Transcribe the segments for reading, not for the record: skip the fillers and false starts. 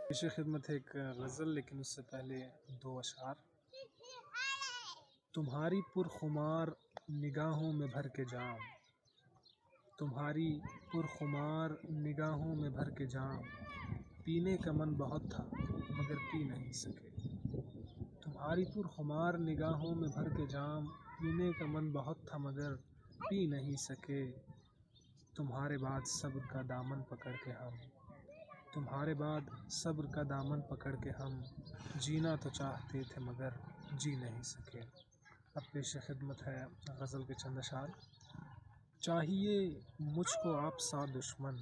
پیش خدمت ایک غزل، لیکن اس سے پہلے دو اشعار۔ تمہاری پرخمار نگاہوں میں بھر کے جام، تمہاری پرخمار نگاہوں میں بھر کے جام، پینے کا من بہت تھا مگر پی نہیں سکے۔ تمہاری پرخمار نگاہوں میں بھر کے جام، پینے کا من بہت تھا مگر پی نہیں سکے۔ تمہارے بعد صبر کا دامن پکڑ کے ہم، تمہارے بعد صبر کا دامن پکڑ کے ہم، جینا تو چاہتے تھے مگر جی نہیں سکے۔ اب پیش خدمت ہے غزل کے چند اشعار۔ چاہیے مجھ کو آپ سا دشمن،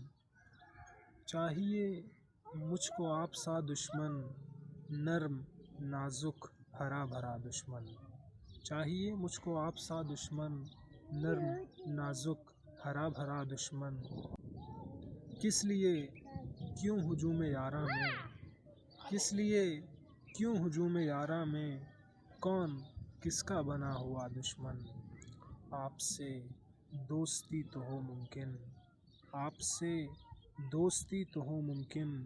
چاہیے مجھ کو آپ سا دشمن، نرم نازک ہرا بھرا دشمن۔ چاہیے مجھ کو آپ سا دشمن، نرم نازک ہرا بھرا دشمن۔ کس لیے کیوں ہجوم یاراں میں، کس لیے کیوں ہجوم یاراں میں، کون کس کا بنا ہوا دشمن۔ آپ سے دوستی تو ہو ممکن، آپ سے دوستی تو ہو ممکن،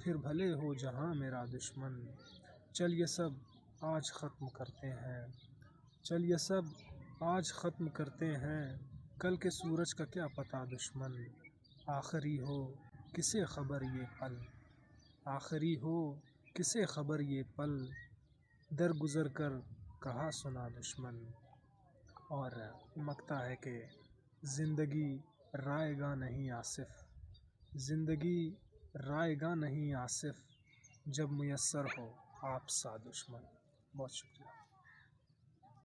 پھر بھلے ہو جہاں میرا دشمن۔ چل یہ سب آج ختم کرتے ہیں، چل یہ سب آج ختم کرتے ہیں، کل کے سورج کا کیا پتہ دشمن۔ آخری ہو کسے خبر یہ پل، آخری ہو کسے خبر یہ پل، درگزر کر کہا سنا دشمن۔ اور مکتا ہے کہ زندگی رائے گاں نہیں آصف، زندگی رائے گاں نہیں آصف، جب میسر ہو آپ سا دشمن۔ بہت شکریہ۔